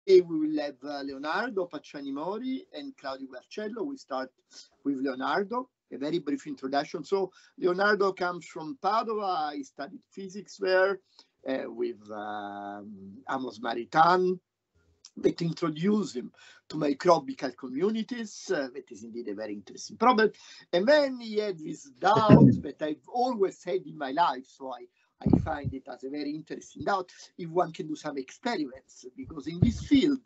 we will have Leonardo, Pacciani Mori, and Claudio Barcello. We start with Leonardo, a very brief introduction. So Leonardo comes from Padova. He studied physics there with Amos Maritain, that introduced him to microbial communities. That is indeed a very interesting problem. And then he had this doubt that I've always had in my life, so I find it as a very interesting doubt, if one can do some experiments, because in this field,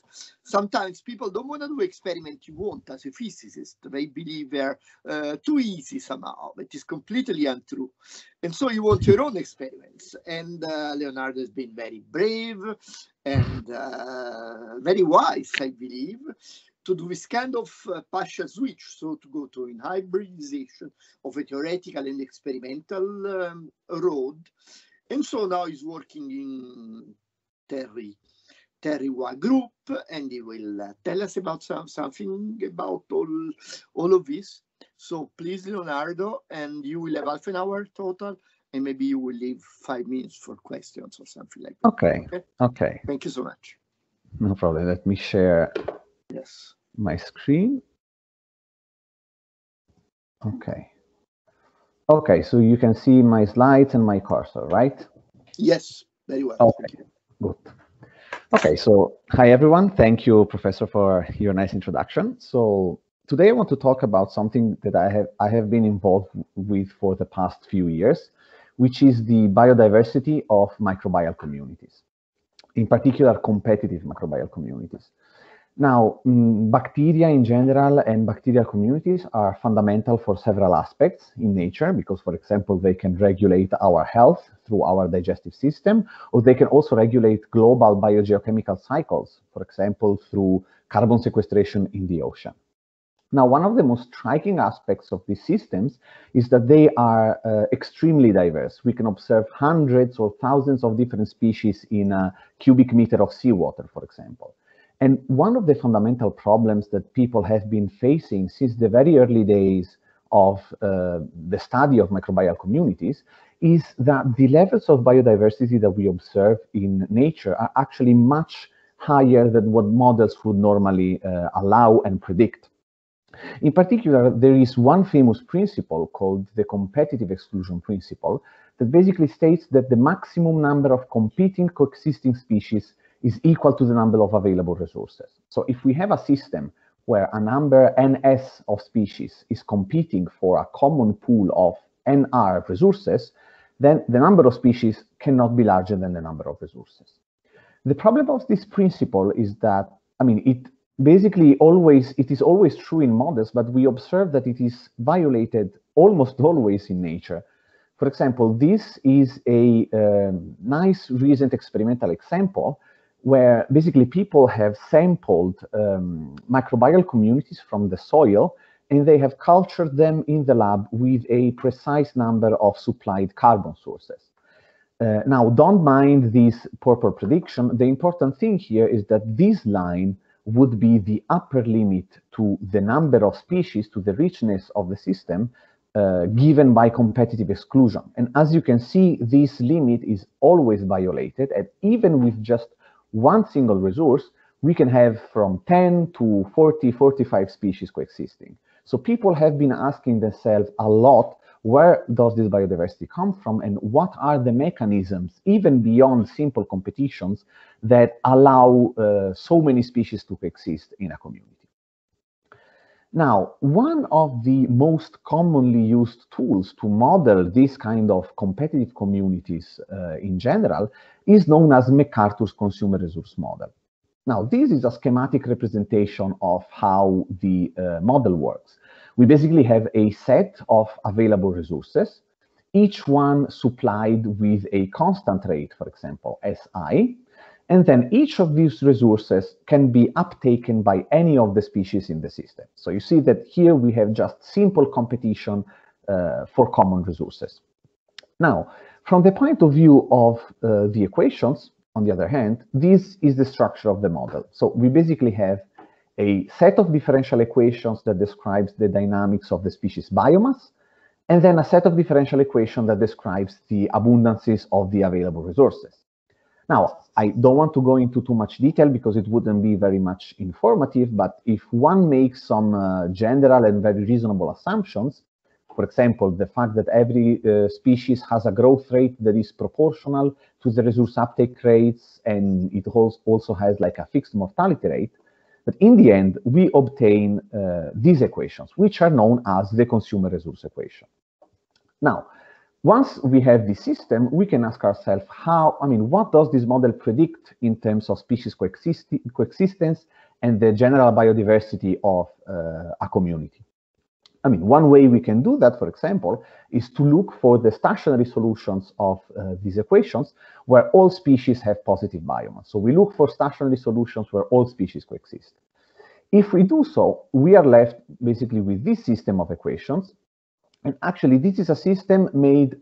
sometimes people don't want to do experiment you want as a physicist. They believe they're too easy somehow. That is completely untrue. And so you want your own experiments. And Leonardo has been very brave and very wise, I believe, to do this kind of partial switch, so to go to an hybridization of a theoretical and experimental road. And so now he's working in Terry group, and he will tell us about something about all of this. So please, Leonardo, and you will have half an hour total, and maybe you will leave 5 minutes for questions or something like that. Okay. Thank you so much. No problem. Let me share my screen. Okay, so you can see my slides and my cursor, right? Yes, very well. Okay, good. Okay, so hi everyone. Thank you, Professor, for your nice introduction. So today I want to talk about something that I have been involved with for the past few years, which is the biodiversity of microbial communities, in particular competitive microbial communities. Now, bacteria in general and bacterial communities are fundamental for several aspects in nature, because, for example, they can regulate our health through our digestive system, or they can also regulate global biogeochemical cycles, for example, through carbon sequestration in the ocean. Now, one of the most striking aspects of these systems is that they are extremely diverse. We can observe hundreds or thousands of different species in a cubic meter of seawater, for example. And one of the fundamental problems that people have been facing since the very early days of the study of microbial communities is that the levels of biodiversity that we observe in nature are actually much higher than what models would normally allow and predict. In particular, there is one famous principle called the competitive exclusion principle that basically states that the maximum number of competing coexisting species is equal to the number of available resources. So if we have a system where a number ns of species is competing for a common pool of nr resources, then the number of species cannot be larger than the number of resources. The problem of this principle is that, it is always true in models, but we observe that it is violated almost always in nature. For example, this is a nice recent experimental example where basically people have sampled microbial communities from the soil, and they have cultured them in the lab with a precise number of supplied carbon sources. Now, don't mind this purple prediction. The important thing here is that this line would be the upper limit to the number of species, to the richness of the system, given by competitive exclusion. And as you can see, this limit is always violated, and even with just one single resource, we can have from 10 to 40, 45 species coexisting. So people have been asking themselves a lot, where does this biodiversity come from, and what are the mechanisms, even beyond simple competitions, that allow so many species to coexist in a community? Now, one of the most commonly used tools to model this kind of competitive communities in general is known as MacArthur's consumer resource model. Now, this is a schematic representation of how the model works. We basically have a set of available resources, each one supplied with a constant rate, for example, Si, and then each of these resources can be uptaken by any of the species in the system. So you see that here we have just simple competition for common resources. Now, from the point of view of the equations, on the other hand, this is the structure of the model. So we basically have a set of differential equations that describes the dynamics of the species biomass, and then a set of differential equations that describes the abundances of the available resources. Now, I don't want to go into too much detail because it wouldn't be very much informative, but if one makes some general and very reasonable assumptions, for example, the fact that every species has a growth rate that is proportional to the resource uptake rates, and it also has like a fixed mortality rate, but in the end, we obtain these equations, which are known as the consumer resource equation. Now, once we have this system, we can ask ourselves what does this model predict in terms of species coexistence and the general biodiversity of a community? One way we can do that, for example, is to look for the stationary solutions of these equations where all species have positive biomass. So we look for stationary solutions where all species coexist. If we do so, we are left basically with this system of equations. And actually, this is a system made,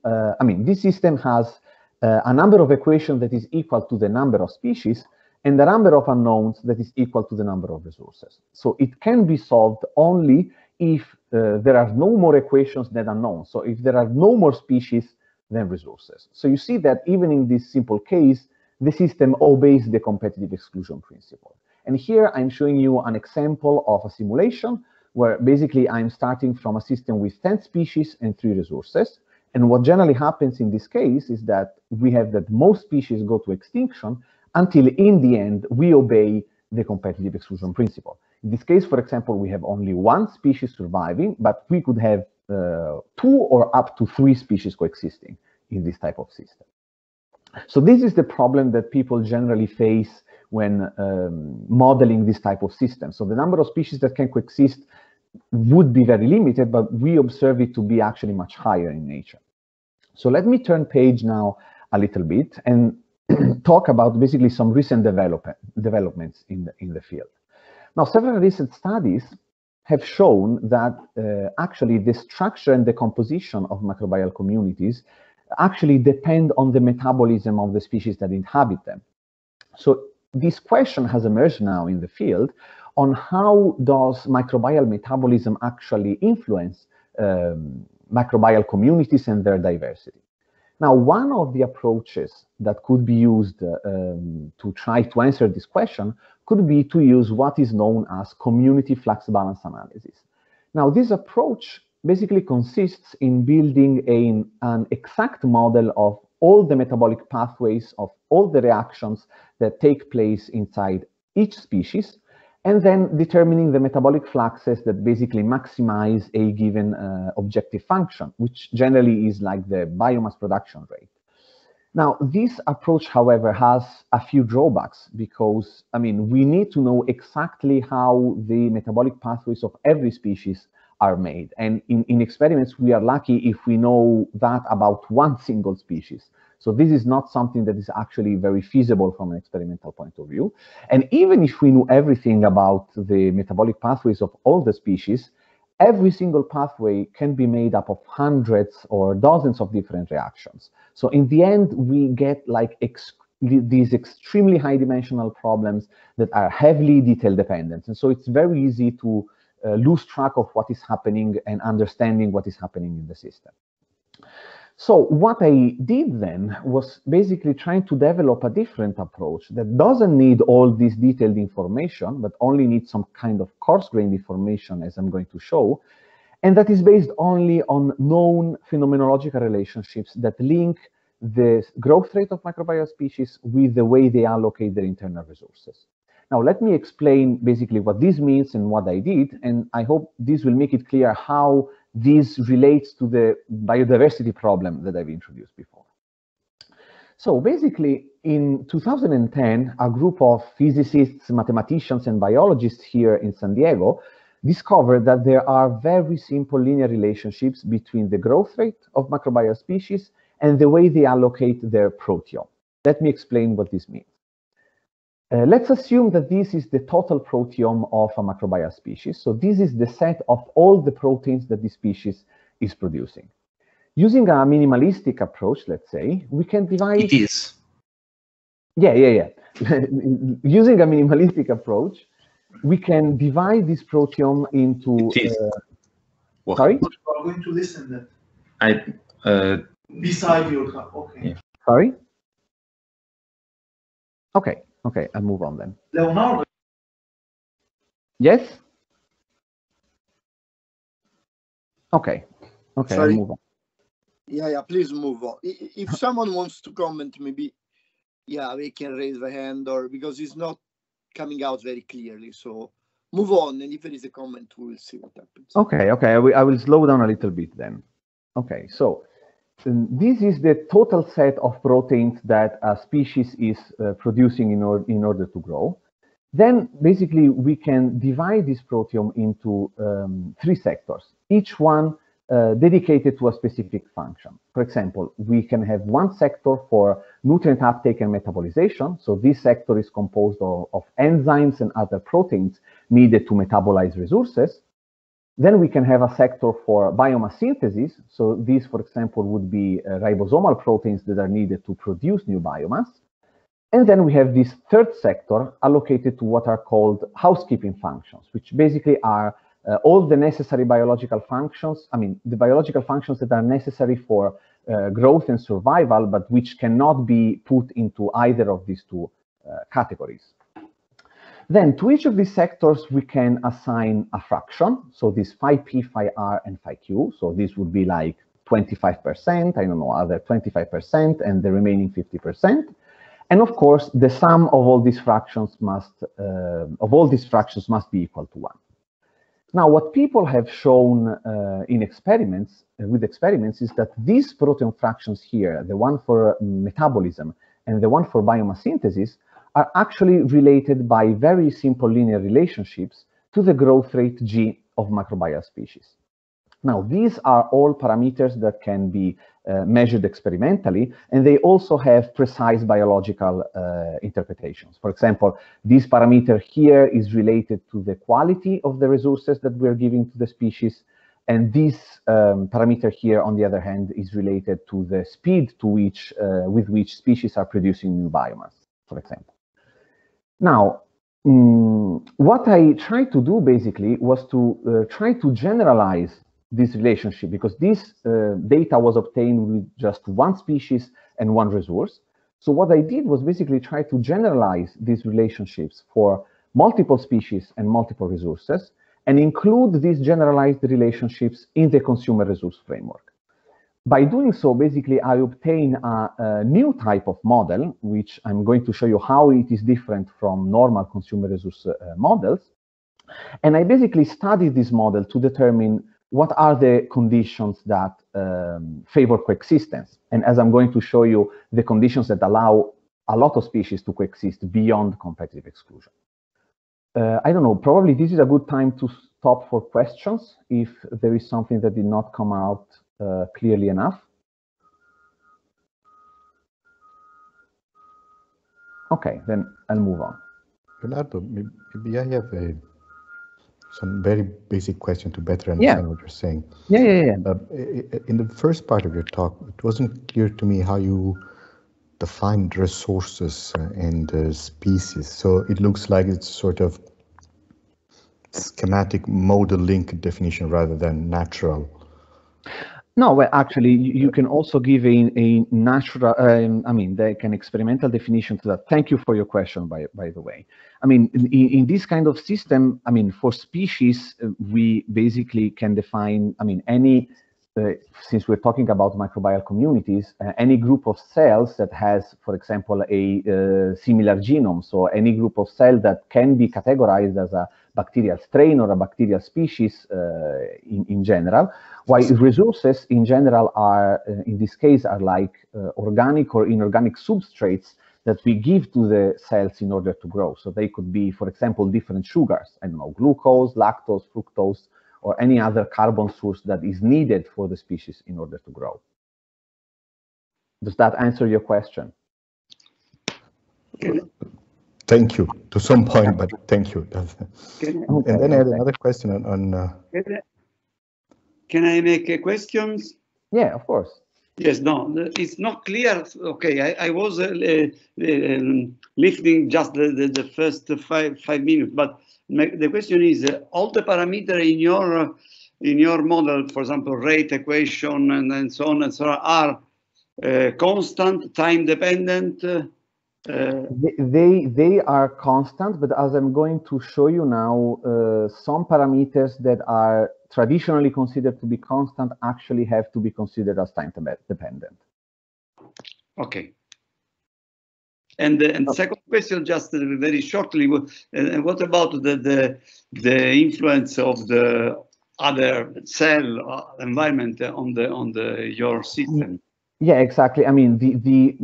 this system has a number of equations that is equal to the number of species and the number of unknowns that is equal to the number of resources. So it can be solved only if there are no more equations than unknowns. So if there are no more species than resources. So you see that even in this simple case, the system obeys the competitive exclusion principle. And here I'm showing you an example of a simulation where basically I'm starting from a system with 10 species and 3 resources. And what generally happens in this case is that we have that most species go to extinction until in the end we obey the competitive exclusion principle. In this case, for example, we have only 1 species surviving, but we could have 2 or up to 3 species coexisting in this type of system. So this is the problem that people generally face when modeling this type of system. So the number of species that can coexist would be very limited, but we observe it to be actually much higher in nature. So let me turn page now a little bit and talk about basically some recent developments in the field. Now, several recent studies have shown that actually the structure and the composition of microbial communities actually depend on the metabolism of the species that inhabit them. So this question has emerged now in the field on how does microbial metabolism actually influence microbial communities and their diversity. Now, one of the approaches that could be used to try to answer this question could be to use what is known as community flux balance analysis. Now, this approach basically consists in building an exact model of all the metabolic pathways of all the reactions that take place inside each species, and then determining the metabolic fluxes that basically maximize a given objective function, which generally is like the biomass production rate. Now, this approach, however, has a few drawbacks because, we need to know exactly how the metabolic pathways of every species are made. And in experiments, we are lucky if we know that about one single species. So this is not something that is actually very feasible from an experimental point of view. And even if we knew everything about the metabolic pathways of all the species, every single pathway can be made up of hundreds or dozens of different reactions. So in the end, we get like these extremely high dimensional problems that are heavily detail dependent. And so it's very easy to lose track of what is happening and understanding what is happening in the system. So what I did then was basically trying to develop a different approach that doesn't need all this detailed information, but only needs some kind of coarse-grained information, as I'm going to show, and that is based only on known phenomenological relationships that link the growth rate of microbial species with the way they allocate their internal resources. Now, let me explain basically what this means and what I did, and I hope this will make it clear how this relates to the biodiversity problem that I've introduced before. So basically, in 2010, a group of physicists, mathematicians, and biologists here in San Diego discovered that there are very simple linear relationships between the growth rate of microbial species and the way they allocate their proteome. Let me explain what this means. Let's assume that this is the total proteome of a microbial species. So this is the set of all the proteins that the species is producing. Using a minimalistic approach, let's say, we can divide... It is. Yeah. Using a minimalistic approach, we can divide this proteome into... It is. Sorry? You are going to listen then. Beside your... Okay. Yeah. Sorry? Okay, okay, I'll move on then. Leonardo. Yes? Okay, okay, Sorry? I'll move on. Yeah, please move on. If someone wants to comment, maybe, yeah, they can raise the hand, or because it's not coming out very clearly. So move on, and if there is a comment, we will see what happens. Okay, okay, I will slow down a little bit then. Okay, so this is the total set of proteins that a species is producing in order to grow. Then basically we can divide this proteome into 3 sectors, each one dedicated to a specific function. For example, we can have one sector for nutrient uptake and metabolization. So this sector is composed of enzymes and other proteins needed to metabolize resources. Then we can have a sector for biomass synthesis. So these, for example, would be ribosomal proteins that are needed to produce new biomass. And then we have this third sector allocated to what are called housekeeping functions, which basically are all the necessary biological functions, the biological functions that are necessary for growth and survival, but which cannot be put into either of these 2 categories. Then to each of these sectors, we can assign a fraction. So this phi p, phi r, and phi q. So this would be like 25%, I don't know, other 25%, and the remaining 50%. And of course, the sum of all these fractions must be equal to 1. Now, what people have shown in experiments, with experiments, is that these proteome fractions here, the one for metabolism and the one for biomass synthesis, are actually related by very simple linear relationships to the growth rate g of microbial species. Now, these are all parameters that can be measured experimentally, and they also have precise biological interpretations. For example, this parameter here is related to the quality of the resources that we're giving to the species, and this parameter here, on the other hand, is related to the speed to which, with which species are producing new biomass, for example. Now, what I tried to do basically was to try to generalize this relationship, because this data was obtained with just one species and one resource. So what I did was basically try to generalize these relationships for multiple species and multiple resources, and include these generalized relationships in the consumer resource framework. By doing so, basically, I obtain a new type of model, which I'm going to show you how it is different from normal consumer resource models. And I basically studied this model to determine what are the conditions that favor coexistence. And as I'm going to show you, the conditions that allow a lot of species to coexist beyond competitive exclusion. I don't know, probably this is a good time to stop for questions if there is something that did not come out clearly enough. Okay, then I'll move on. Leonardo, maybe I have some very basic question to better understand what you're saying. Yeah. In the first part of your talk, it wasn't clear to me how you defined resources and species. So it looks like it's sort of schematic model link definition rather than natural. No, well, actually, you can also give a natural, like an experimental definition to that. Thank you for your question, by the way. I mean, in this kind of system, I mean, for species, we basically can define, any, since we're talking about microbial communities, any group of cells that has, for example, a similar genome. So any group of cells that can be categorized as a bacterial strain or a bacterial species in general, while resources in general are, in this case, are like organic or inorganic substrates that we give to the cells in order to grow. So they could be, for example, different sugars, I don't know, glucose, lactose, fructose, or any other carbon source that is needed for the species in order to grow. Does that answer your question? Thank you, to some point, but thank you. And then I had another question on... Can I make a questions? Yeah, of course. Yes, no, it's not clear. Okay, I was lifting just the first five minutes, but the question is, all the parameters in your model, for example, rate equation and so on, are constant, time dependent, They are constant, but as I'm going to show you now, some parameters that are traditionally considered to be constant actually have to be considered as time dependent. Okay. And second question, just very shortly, what about the influence of the other cell environment on your system? Yeah, exactly. I mean,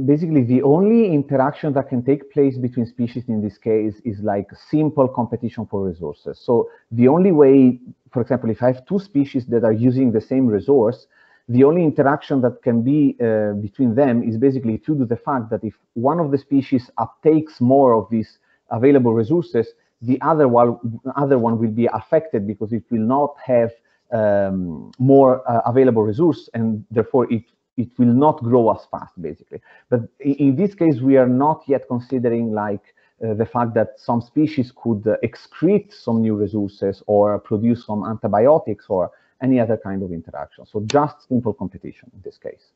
basically the only interaction that can take place between species in this case is like simple competition for resources. So the only way, for example, if I have two species that are using the same resource, the only interaction that can be between them is basically due to the fact that if one of the species uptakes more of these available resources, the other one will be affected because it will not have more available resource, and therefore it will not grow as fast, basically. But in this case, we are not yet considering like the fact that some species could excrete some new resources or produce some antibiotics or any other kind of interaction. So just simple competition in this case.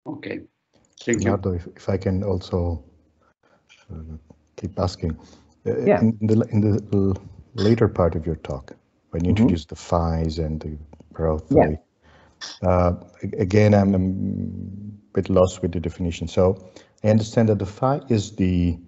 Okay, thank you. Leonardo, if I can also keep asking. Yeah. In the later part of your talk, when you introduced the PHIs and the Proteome, again, I'm a bit lost with the definition. So I understand that the phi is the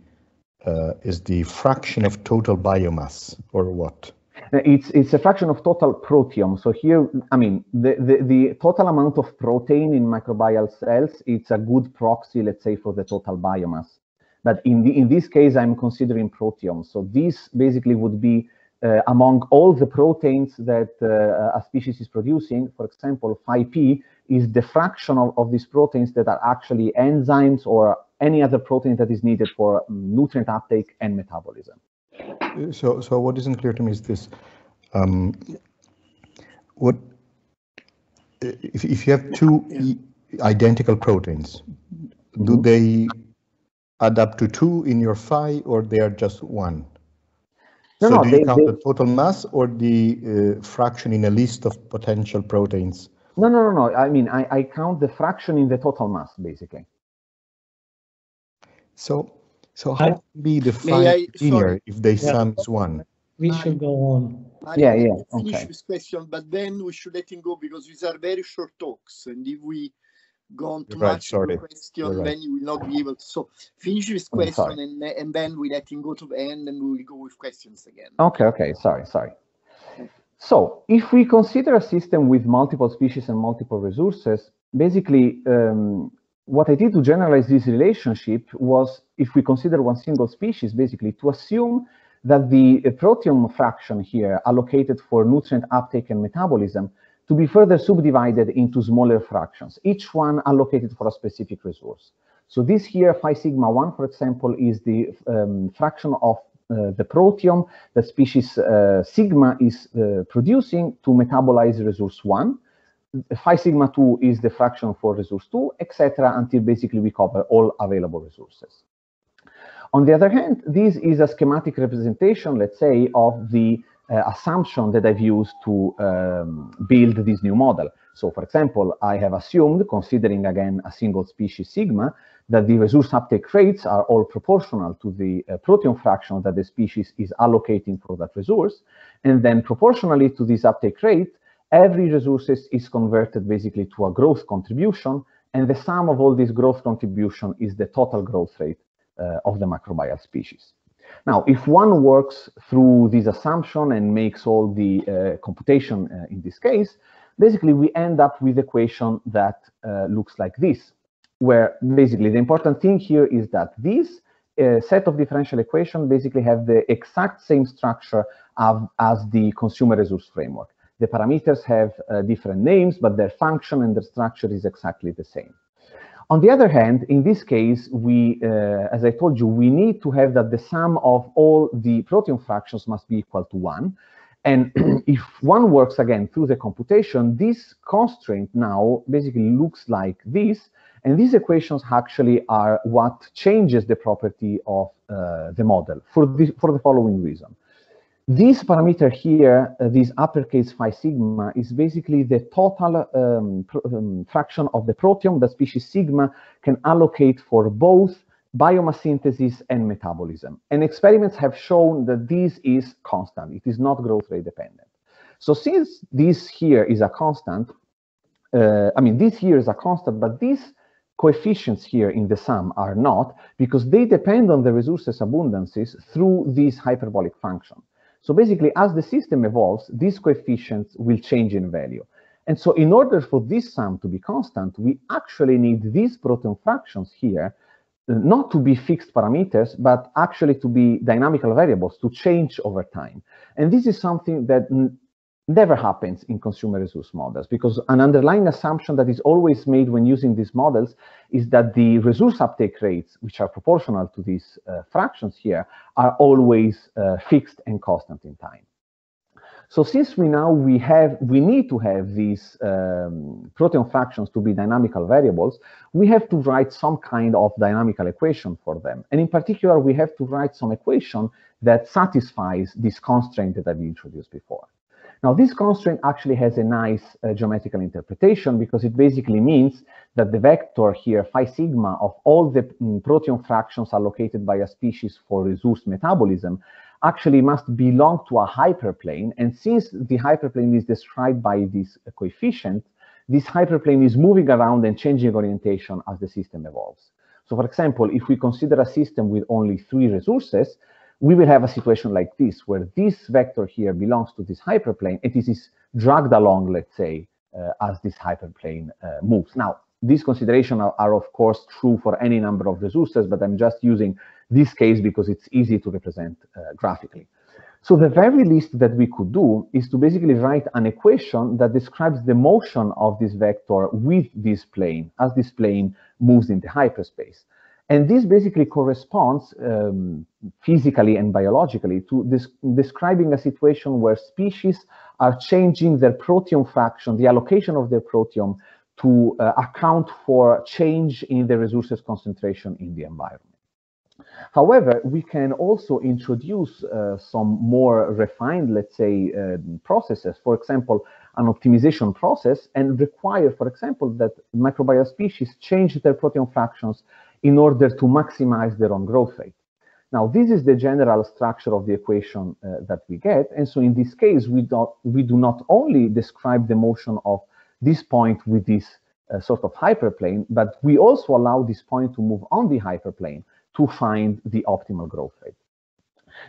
fraction of total biomass, or what? It's a fraction of total proteome. So here, I mean, the total amount of protein in microbial cells, it's a good proxy, let's say, for the total biomass. But in this case, I'm considering proteome. So this basically would be among all the proteins that a species is producing. For example, phi p is the fraction of these proteins that are actually enzymes or any other protein that is needed for nutrient uptake and metabolism. So what isn't clear to me is this: what if you have two identical proteins? Do they add up to 2 in your phi, or they are just 1? So do you count the total mass or the fraction in a list of potential proteins? No. I mean, I count the fraction in the total mass, basically. So how can be the phi linear if they sum is 1? We should go on. Mario, finish this question, but then we should let him go because these are very short talks, and if we go on too much into the question, then you will not be able to. So finish this question, and then we let him go to the end, and we will go with questions again. Okay. Sorry. So if we consider a system with multiple species and multiple resources, basically, what I did to generalize this relationship was, if we consider one single species, basically to assume that the proteome fraction here allocated for nutrient uptake and metabolism to be further subdivided into smaller fractions, each one allocated for a specific resource. So this here, phi sigma 1, for example, is the fraction of the proteome that species sigma is producing to metabolize resource 1. Phi sigma 2 is the fraction for resource 2, etc., until basically we cover all available resources. On the other hand, this is a schematic representation, let's say, of the assumption that I've used to build this new model. So, for example, I have assumed, considering again a single species sigma, that the resource uptake rates are all proportional to the proteome fraction that the species is allocating for that resource. And then proportionally to this uptake rate, every resource is converted basically to a growth contribution, and the sum of all this growth contribution is the total growth rate of the microbial species. Now, if one works through this assumption and makes all the computation in this case, basically we end up with an equation that looks like this, where basically the important thing here is that this set of differential equations basically have the exact same structure as the consumer resource framework. The parameters have different names, but their function and their structure is exactly the same. On the other hand, in this case, we, as I told you, we need to have that the sum of all the proteome fractions must be equal to 1. And if one works again through the computation, this constraint now basically looks like this. And these equations actually are what changes the property of the model for the following reason. This parameter here, this uppercase phi sigma, is basically the total fraction of the proteome that species sigma can allocate for both biomass synthesis, and metabolism. And experiments have shown that this is constant. It is not growth rate dependent. So since this here is a constant, this here is a constant, but these coefficients here in the sum are not, because they depend on the resources abundances through this hyperbolic function. So basically, as the system evolves, these coefficients will change in value. And so in order for this sum to be constant, we actually need these proteome fractions here not to be fixed parameters, but actually to be dynamical variables, to change over time. And this is something that never happens in consumer resource models, because an underlying assumption that is always made when using these models is that the resource uptake rates, which are proportional to these fractions here, are always fixed and constant in time. So since we need to have these proteome fractions to be dynamical variables, we have to write some kind of dynamical equation for them. And in particular, we have to write some equation that satisfies this constraint that I've introduced before. Now, this constraint actually has a nice geometrical interpretation, because it basically means that the vector here, phi sigma, of all the proteome fractions allocated by a species for resource metabolism actually must belong to a hyperplane. And since the hyperplane is described by this coefficient, this hyperplane is moving around and changing orientation as the system evolves. So for example, if we consider a system with only 3 resources, we will have a situation like this, where this vector here belongs to this hyperplane, and this is dragged along, let's say, as this hyperplane moves. Now, these considerations are of course true for any number of resources, but I'm just using this case because it's easy to represent graphically. So the very least that we could do is to basically write an equation that describes the motion of this vector with this plane, as this plane moves in the hyperspace. And this basically corresponds physically and biologically to describing a situation where species are changing their proteome fraction, the allocation of their proteome, to account for change in the resources concentration in the environment. However, we can also introduce some more refined, let's say, processes, for example, an optimization process, and require, for example, that microbial species change their proteome fractions in order to maximize their own growth rate. Now, this is the general structure of the equation that we get. And so in this case, we do not only describe the motion of this point with this sort of hyperplane, but we also allow this point to move on the hyperplane to find the optimal growth rate.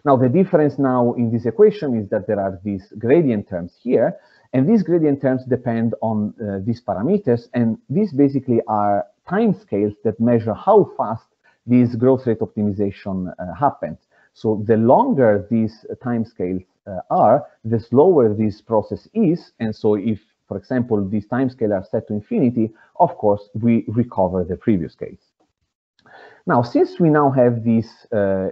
Now, the difference now in this equation is that there are these gradient terms here, and these gradient terms depend on these parameters, and these basically are timescales that measure how fast this growth rate optimization happens. So the longer these timescales are, the slower this process is, and so if, for example, these timescales are set to infinity, of course, we recover the previous case. Now, since we now have this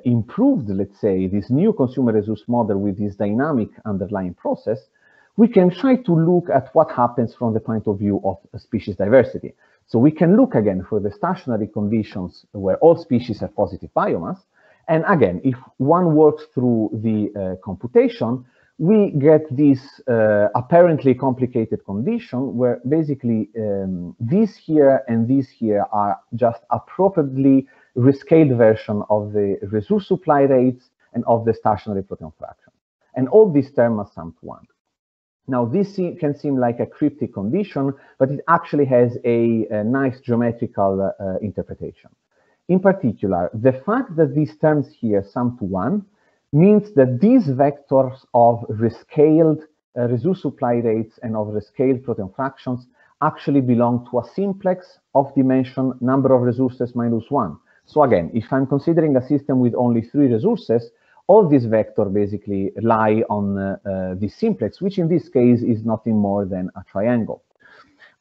improved, let's say, this new consumer resource model with this dynamic underlying process, we can try to look at what happens from the point of view of species diversity. So we can look again for the stationary conditions where all species have positive biomass. And again, if one works through the computation, we get this apparently complicated condition where basically these here and these here are just appropriately rescaled version of the resource supply rates and of the stationary proteome fraction. And all these terms are summed to 1. Now, this can seem like a cryptic condition, but it actually has a nice geometrical interpretation. In particular, the fact that these terms here sum to 1 means that these vectors of rescaled resource supply rates and of rescaled proteome fractions actually belong to a simplex of dimension number of resources minus 1. So again, if I'm considering a system with only 3 resources, all these vectors basically lie on this simplex, which in this case is nothing more than a triangle.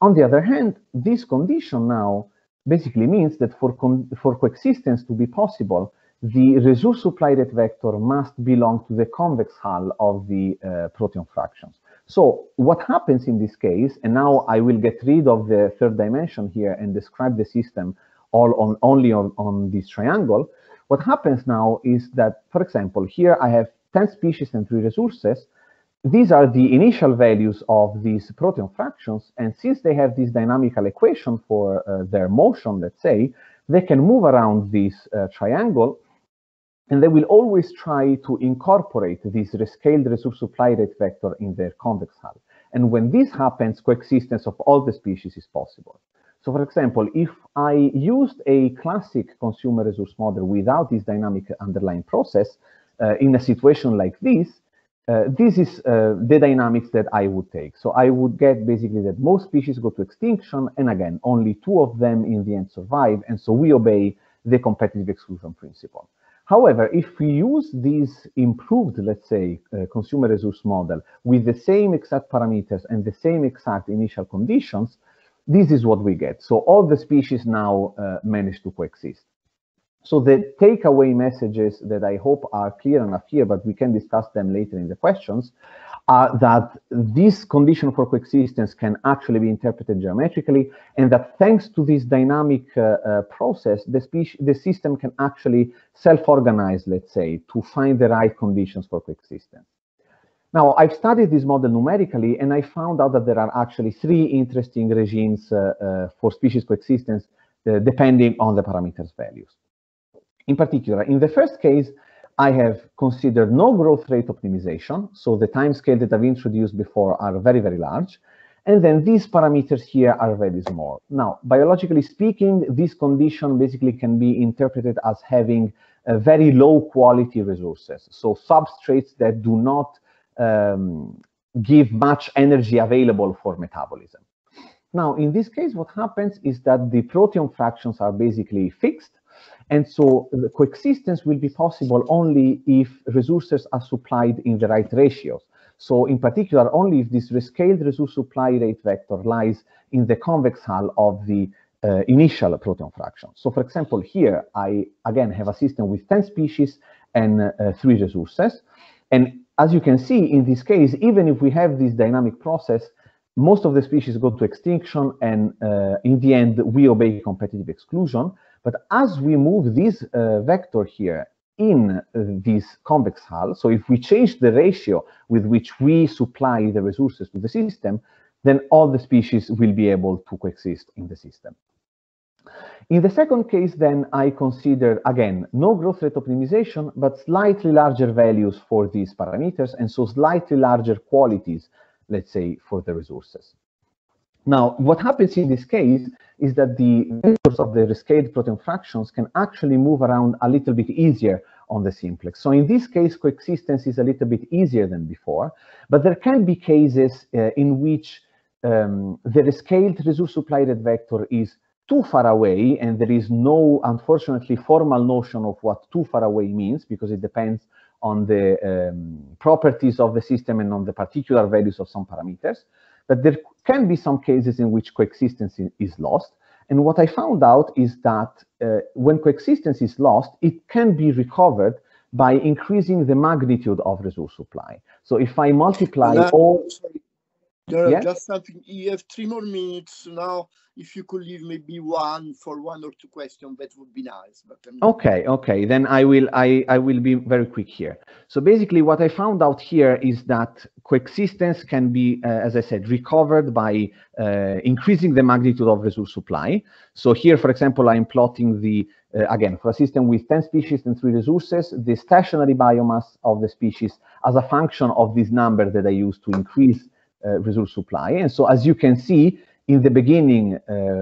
On the other hand, this condition now basically means that for coexistence to be possible, the resource supply rate vector must belong to the convex hull of the proteome fractions. So what happens in this case, and now I will get rid of the third dimension here and describe the system only on this triangle. What happens now is that, for example, here I have 10 species and 3 resources. These are the initial values of these proteome fractions, and since they have this dynamical equation for their motion, let's say, they can move around this triangle, and they will always try to incorporate this rescaled resource supply rate vector in their convex hull. And when this happens, coexistence of all the species is possible. So for example, if I used a classic consumer resource model without this dynamic underlying process, in a situation like this is the dynamics that I would take. So I would get basically that most species go to extinction, and again, only 2 of them in the end survive, and so we obey the competitive exclusion principle. However, if we use this improved, let's say, consumer resource model with the same exact parameters and the same exact initial conditions, this is what we get. So all the species now manage to coexist. So the takeaway messages that I hope are clear enough here, but we can discuss them later in the questions, are that this condition for coexistence can actually be interpreted geometrically, and that thanks to this dynamic process, the system can actually self-organize, let's say, to find the right conditions for coexistence. Now, I've studied this model numerically, and I found out that there are actually 3 interesting regimes for species coexistence, depending on the parameters values. In particular, in the first case, I have considered no growth rate optimization. So the time scale that I've introduced before are very, very large. And then these parameters here are very small. Now, biologically speaking, this condition basically can be interpreted as having very low quality resources. So substrates that do not give much energy available for metabolism. Now, in this case, what happens is that the proteome fractions are basically fixed. And so the coexistence will be possible only if resources are supplied in the right ratios. So in particular, only if this rescaled resource supply rate vector lies in the convex hull of the initial proteome fraction. So for example, here, I again have a system with 10 species and 3 resources. And as you can see, in this case, even if we have this dynamic process, most of the species go to extinction, and in the end, we obey competitive exclusion. But as we move this vector here in this convex hull, so if we change the ratio with which we supply the resources to the system, then all the species will be able to coexist in the system. In the second case, then, I consider, again, no growth rate optimization, but slightly larger values for these parameters, and so slightly larger qualities, let's say, for the resources. Now, what happens in this case is that the vectors of the rescaled proteome fractions can actually move around a little bit easier on the simplex. So in this case, coexistence is a little bit easier than before, but there can be cases in which the rescaled resource supply rate vector is too far away, and there is no, unfortunately, formal notion of what too far away means, because it depends on the properties of the system and on the particular values of some parameters. But there can be some cases in which coexistence is lost. And what I found out is that when coexistence is lost, it can be recovered by increasing the magnitude of resource supply. So if I multiply all... Yeah? Just something, you have 3 more minutes now. If you could leave maybe 1 for 1 or 2 questions, that would be nice. But okay, then I will be very quick here. So basically, what I found out here is that coexistence can be, as I said, recovered by increasing the magnitude of resource supply. So here, for example, I'm plotting the again, for a system with 10 species and 3 resources, the stationary biomass of the species as a function of this number that I use to increase resource supply. And so as you can see, in the beginning,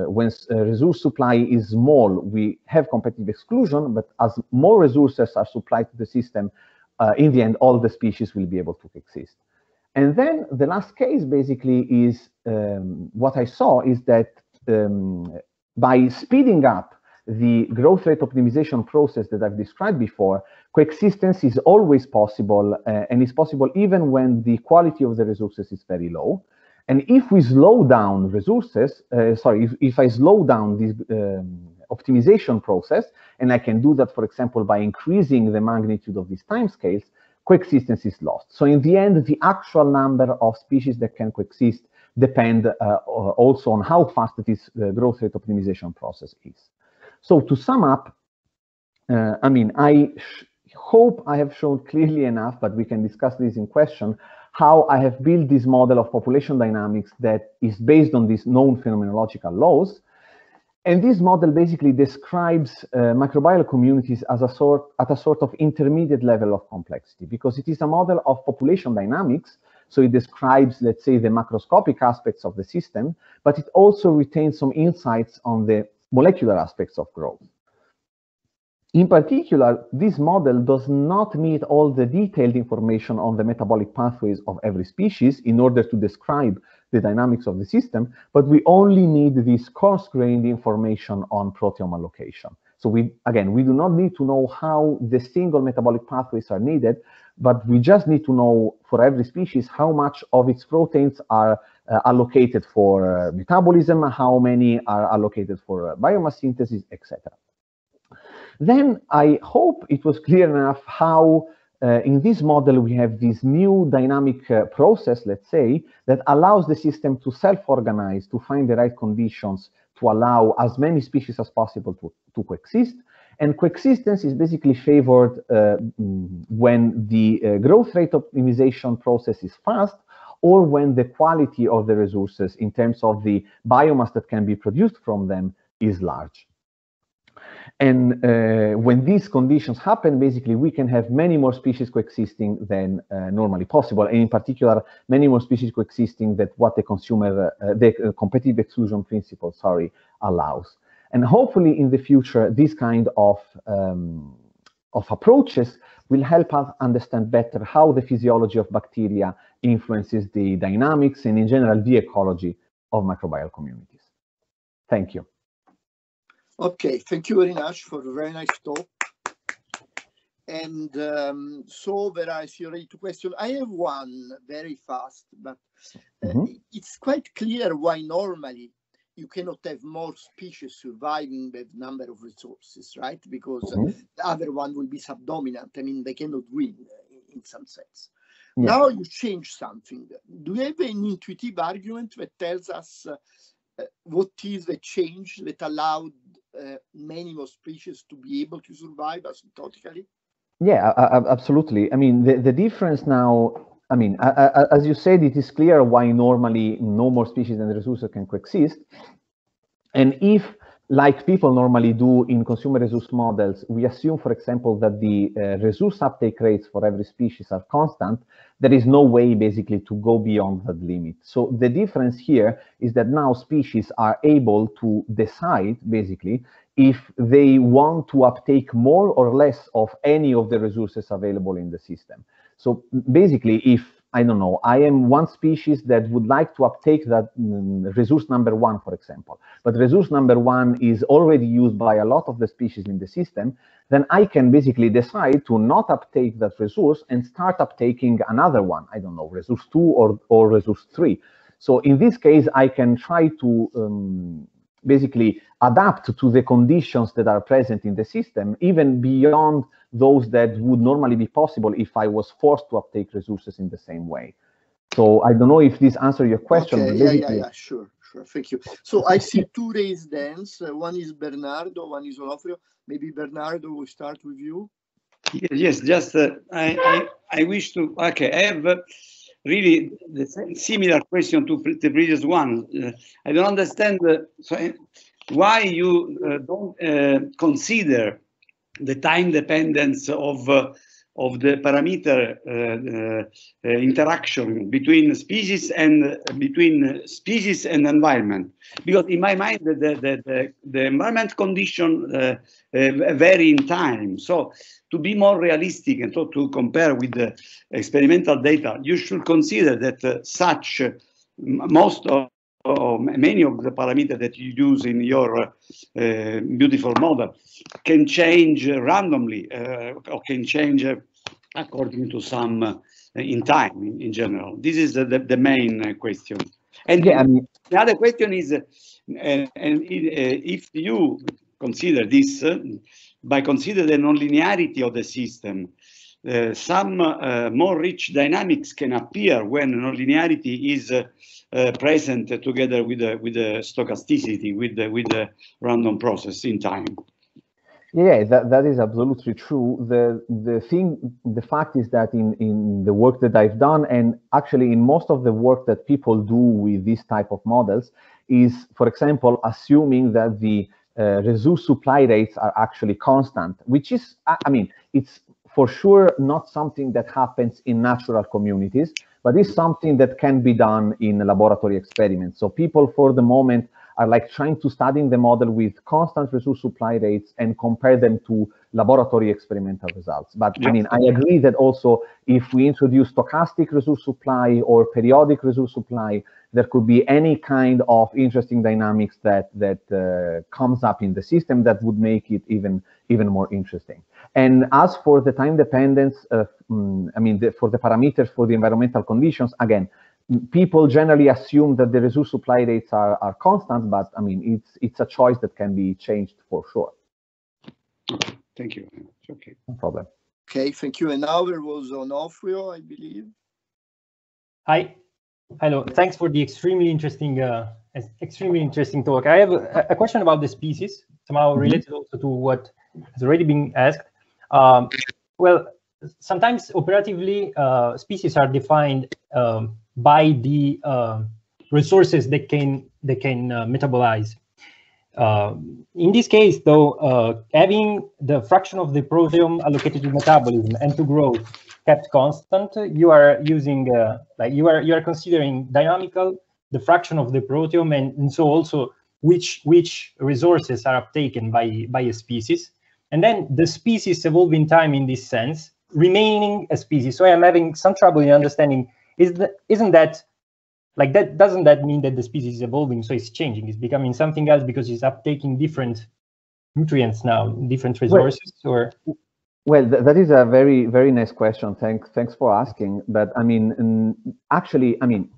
when resource supply is small, we have competitive exclusion, but as more resources are supplied to the system, in the end, all the species will be able to exist. And then the last case basically is what I saw is that by speeding up the growth rate optimization process that I've described before, coexistence is always possible, and is possible even when the quality of the resources is very low. And if we slow down resources, if I slow down this optimization process, and I can do that, for example, by increasing the magnitude of these timescales, coexistence is lost. So in the end, the actual number of species that can coexist depend also on how fast this growth rate optimization process is. So to sum up, I mean, I hope I have shown clearly enough, but we can discuss this in question, how I have built this model of population dynamics that is based on these known phenomenological laws. And this model basically describes microbial communities as at a sort of intermediate level of complexity, because it is a model of population dynamics. So it describes, let's say, the macroscopic aspects of the system, but it also retains some insights on the molecular aspects of growth. In particular, this model does not need all the detailed information on the metabolic pathways of every species in order to describe the dynamics of the system, but we only need this coarse-grained information on proteome allocation. So we do not need to know how the single metabolic pathways are needed, but we just need to know for every species how much of its proteins are allocated for metabolism, how many are allocated for biomass synthesis, etc. Then I hope it was clear enough how in this model we have this new dynamic process, let's say, that allows the system to self-organize, to find the right conditions to allow as many species as possible to coexist. And coexistence is basically favored when the growth rate optimization process is fast, or when the quality of the resources in terms of the biomass that can be produced from them is large. And when these conditions happen, basically, we can have many more species coexisting than normally possible. And in particular, many more species coexisting than what the competitive exclusion principle, allows. And hopefully in the future, this kind of approaches will help us understand better how the physiology of bacteria influences the dynamics and in general, the ecology of microbial communities. Thank you. Okay, thank you very much for a very nice talk. And so there are already two questions. I have one very fast, but it's quite clear why normally you cannot have more species surviving with number of resources, right? Because the other one will be subdominant. I mean, they cannot win in some sense. Yeah. Now you change something. Do you have an intuitive argument that tells us what is the change that allowed many more species to be able to survive asymptotically? Yeah, absolutely. I mean, the difference now, I mean, as you said, it is clear why normally no more species and resources can coexist. And if, like people normally do in consumer resource models, we assume, for example, that the resource uptake rates for every species are constant, there is no way basically to go beyond that limit. So the difference here is that now species are able to decide basically if they want to uptake more or less of any of the resources available in the system. So basically, if I don't know, I am one species that would like to uptake that resource number one, for example, but resource number one is already used by a lot of the species in the system, then I can basically decide to not uptake that resource and start uptaking another one, I don't know, resource 2 or resource 3. So in this case, I can try to basically adapt to the conditions that are present in the system, even beyond those that would normally be possible if I was forced to uptake resources in the same way. So I don't know if this answers your question. Okay, yeah, sure, thank you. So I see two raised hands. One is Bernardo, one is Onofrio. Maybe Bernardo, will start with you. Yes, just I wish to, okay, I have really the similar question to the previous one. I don't understand why you don't consider the time dependence of the parameter interaction between species and environment, because in my mind the environment condition vary in time. So to be more realistic and to compare with the experimental data, you should consider that many of the parameters that you use in your beautiful model can change randomly or can change according to some in time in general. This is the main question. And yeah, the other question is, if you consider this, by considering the nonlinearity of the system, some more rich dynamics can appear when nonlinearity is present together with the stochasticity, with the random process in time. Yeah, that is absolutely true. The fact is that in the work that I've done, and actually in most of the work that people do with this type of models, is, for example, assuming that the resource supply rates are actually constant, which is, I mean, it's for sure not something that happens in natural communities, but it's something that can be done in laboratory experiments. So people for the moment are like trying to study the model with constant resource supply rates and compare them to laboratory experimental results. But I mean, I agree that also if we introduce stochastic resource supply or periodic resource supply, there could be any kind of interesting dynamics that comes up in the system that would make it even more interesting. And as for the time dependence, I mean, for the parameters for the environmental conditions, again, people generally assume that the resource supply rates are constant, but I mean, it's a choice that can be changed for sure. Thank you. Okay. No problem. Okay, thank you. And now there was Onofrio, I believe. Hi. Hello. Thanks for the extremely interesting talk. I have a question about the species, somehow related also to what has already been asked. Well, sometimes operatively, species are defined by the resources they can metabolize. In this case, though, having the fraction of the proteome allocated to metabolism and to growth kept constant, you are using like you are considering dynamical the fraction of the proteome, and so also which resources are uptaken by a species, and then the species evolve in time in this sense, remaining a species. So I am having some trouble in understanding. Isn't that like that? Doesn't that mean that the species is evolving, so it's changing, it's becoming something else because it's uptaking different nutrients now, different resources? Well, that is a very, very nice question. Thanks for asking. But I mean, actually, I mean,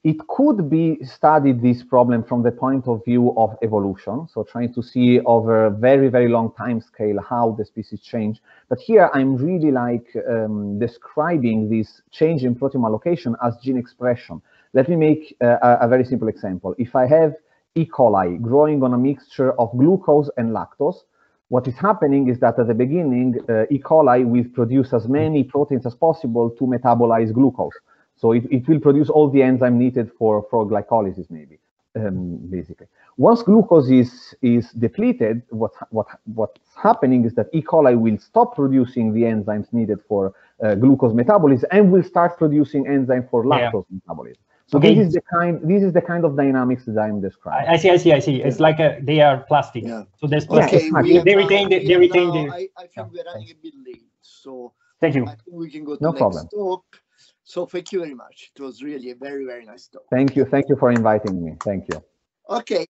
it could be studied, this problem, from the point of view of evolution. So trying to see over a very, very long time scale how the species change. But here I'm really like describing this change in proteome allocation as gene expression. Let me make a very simple example. If I have E. coli growing on a mixture of glucose and lactose, what is happening is that at the beginning, E. coli will produce as many proteins as possible to metabolize glucose. So it will produce all the enzyme needed for glycolysis, maybe, basically. Once glucose is depleted, what's happening is that E. coli will stop producing the enzymes needed for glucose metabolism and will start producing enzyme for lactose metabolism. So okay. This is the kind of dynamics that I'm describing. I see. It's like they are plastic. Yeah. So there's plastic. Okay, they retain the. I think we're running a bit late, so thank you. I think we can go to the next talk. So thank you very much. It was really a very, very nice talk. Thank you for inviting me. Thank you. Okay.